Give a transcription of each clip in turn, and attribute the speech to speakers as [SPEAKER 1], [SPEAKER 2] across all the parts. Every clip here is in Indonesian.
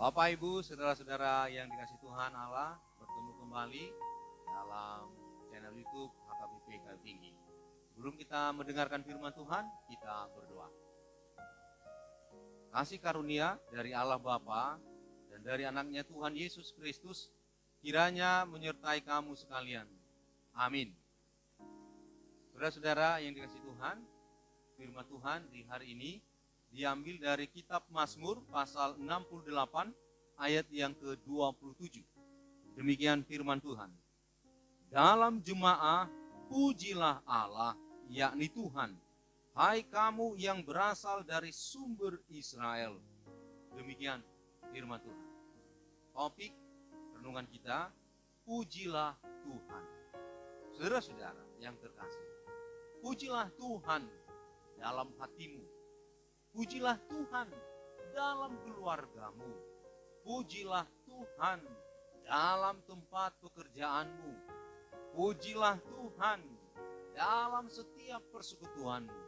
[SPEAKER 1] Bapak, Ibu, saudara-saudara yang dikasih Tuhan Allah, bertemu kembali dalam channel YouTube HKBP Kayu Tinggi. Sebelum kita mendengarkan firman Tuhan, kita berdoa. Kasih karunia dari Allah Bapa dan dari anaknya Tuhan Yesus Kristus kiranya menyertai kamu sekalian. Amin. Saudara-saudara yang dikasih Tuhan, firman Tuhan di hari ini diambil dari kitab Mazmur pasal 68 ayat yang ke-27. Demikian firman Tuhan. Dalam jemaah pujilah Allah, yakni Tuhan. Hai kamu yang berasal dari sumber Israel. Demikian firman Tuhan. Topik renungan kita, pujilah Tuhan. Saudara-saudara yang terkasih, pujilah Tuhan dalam hatimu. Pujilah Tuhan dalam keluargamu. Pujilah Tuhan dalam tempat pekerjaanmu. Pujilah Tuhan dalam setiap persekutuanmu.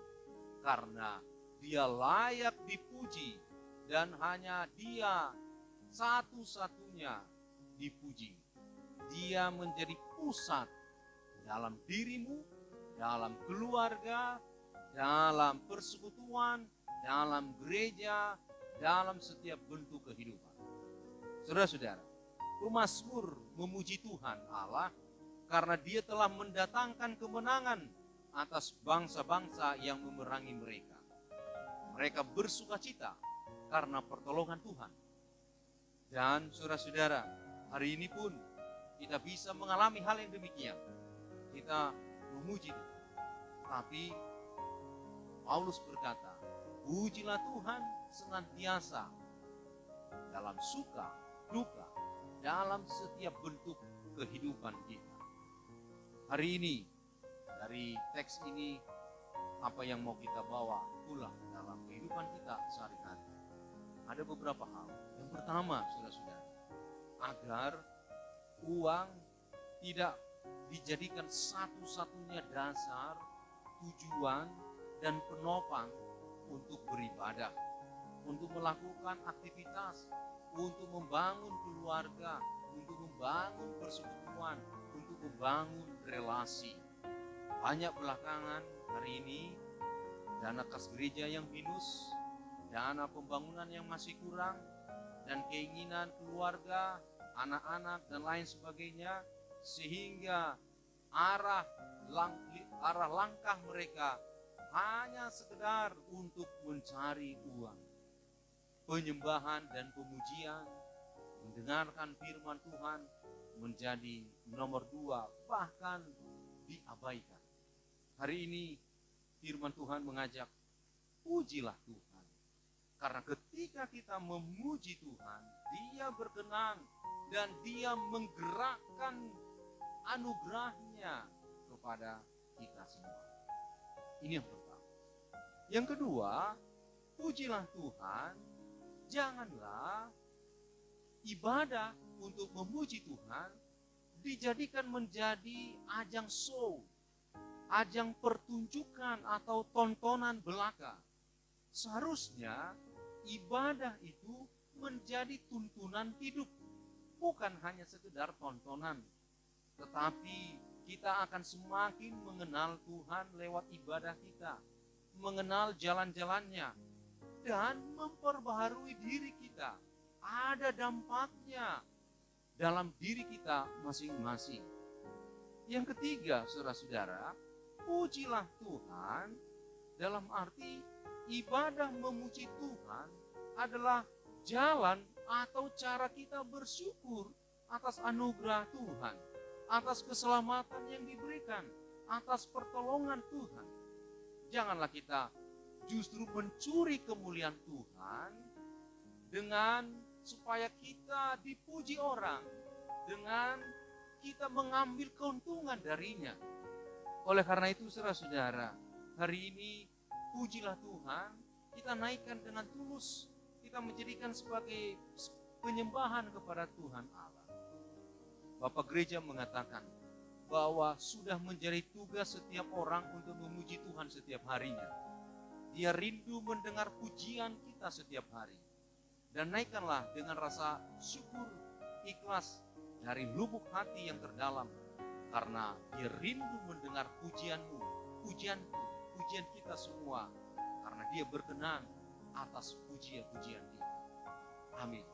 [SPEAKER 1] Karena Dia layak dipuji dan hanya Dia satu-satunya dipuji. Dia menjadi pusat dalam dirimu, dalam keluarga, dalam persekutuan, dalam gereja, dalam setiap bentuk kehidupan. Saudara-saudara, pemazmur memuji Tuhan Allah karena Dia telah mendatangkan kemenangan atas bangsa-bangsa yang memerangi mereka. Mereka bersukacita karena pertolongan Tuhan. Dan saudara-saudara, hari ini pun kita bisa mengalami hal yang demikian. Kita memuji Tuhan. Tapi Paulus berkata, pujilah Tuhan senantiasa dalam suka, duka, dalam setiap bentuk kehidupan kita. Hari ini, dari teks ini, apa yang mau kita bawa pulang dalam kehidupan kita sehari-hari? Ada beberapa hal. Yang pertama, saudara-saudara, agar uang tidak dijadikan satu-satunya dasar, tujuan, dan penopang untuk beribadah, untuk melakukan aktivitas, untuk membangun keluarga, untuk membangun persekutuan, untuk membangun relasi. Banyak belakangan hari ini dana kas gereja yang minus, dana pembangunan yang masih kurang, dan keinginan keluarga, anak-anak, dan lain sebagainya, sehingga arah langkah mereka hanya sekedar untuk mencari uang. Penyembahan dan pemujian, mendengarkan firman Tuhan menjadi nomor 2, bahkan diabaikan. Hari ini firman Tuhan mengajak, pujilah Tuhan. Karena ketika kita memuji Tuhan, Dia berkenan dan Dia menggerakkan anugerahnya kepada kita semua. Ini yang pertama. Yang kedua, pujilah Tuhan. Janganlah ibadah untuk memuji Tuhan dijadikan menjadi ajang show, ajang pertunjukan atau tontonan belaka. Seharusnya ibadah itu menjadi tuntunan hidup, bukan hanya sekedar tontonan. Tetapi kita akan semakin mengenal Tuhan lewat ibadah kita, mengenal jalan-jalannya, dan memperbaharui diri kita. Ada dampaknya dalam diri kita masing-masing. Yang ketiga, saudara-saudara, pujilah Tuhan dalam arti ibadah memuji Tuhan adalah jalan atau cara kita bersyukur atas anugerah Tuhan, atas keselamatan yang diberikan, atas pertolongan Tuhan. Janganlah kita justru mencuri kemuliaan Tuhan dengan supaya kita dipuji orang, dengan kita mengambil keuntungan darinya. Oleh karena itu, saudara-saudara, hari ini pujilah Tuhan, kita naikkan dengan tulus, kita menjadikan sebagai penyembahan kepada Tuhan Allah. Bapak Gereja mengatakan bahwa sudah menjadi tugas setiap orang untuk memuji Tuhan setiap harinya. Dia rindu mendengar pujian kita setiap hari. dan naikkanlah dengan rasa syukur ikhlas dari lubuk hati yang terdalam, karena Dia rindu mendengar pujianmu, pujianku, pujian kita semua, karena Dia berkenan atas pujian-pujian kita. Amin.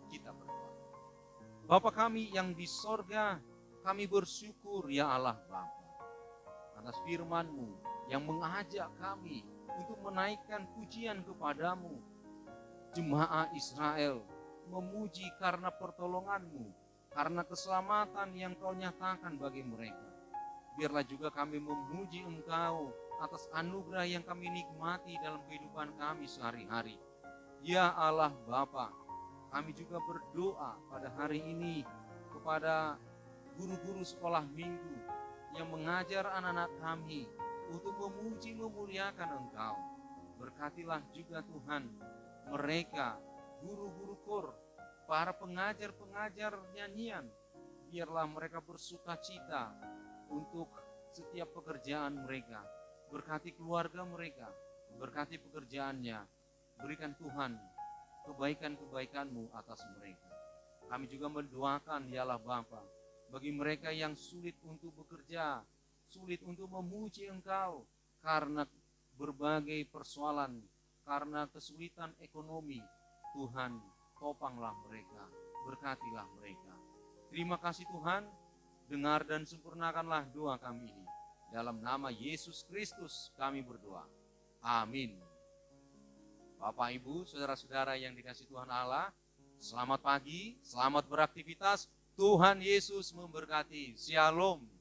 [SPEAKER 1] Kita berdoa. Bapa kami yang di sorga, kami bersyukur ya Allah Bapa atas firman-Mu yang mengajak kami untuk menaikkan pujian kepadamu. Jemaah Israel memuji karena pertolongan-Mu, karena keselamatan yang Kau nyatakan bagi mereka. Biarlah juga kami memuji Engkau atas anugerah yang kami nikmati dalam kehidupan kami sehari-hari. Ya Allah Bapa, kami juga berdoa pada hari ini kepada guru-guru sekolah minggu yang mengajar anak-anak kami untuk memuji memuliakan Engkau. Berkatilah juga Tuhan mereka, guru-guru KOR, para pengajar-pengajar nyanyian, biarlah mereka bersuka cita untuk setiap pekerjaan mereka. Berkati keluarga mereka, berkati pekerjaannya, berikan Tuhan kebaikan-kebaikan-Mu atas mereka. Kami juga mendoakan ya Allah Bapa, bagi mereka yang sulit untuk bekerja, sulit untuk memuji Engkau karena berbagai persoalan, karena kesulitan ekonomi. Tuhan, topanglah mereka, berkatilah mereka. Terima kasih Tuhan, dengar dan sempurnakanlah doa kami ini. Dalam nama Yesus Kristus kami berdoa. Amin. Bapak, Ibu, saudara-saudara yang dikasihi Tuhan Allah, selamat pagi, selamat beraktivitas. Tuhan Yesus memberkati. Shalom.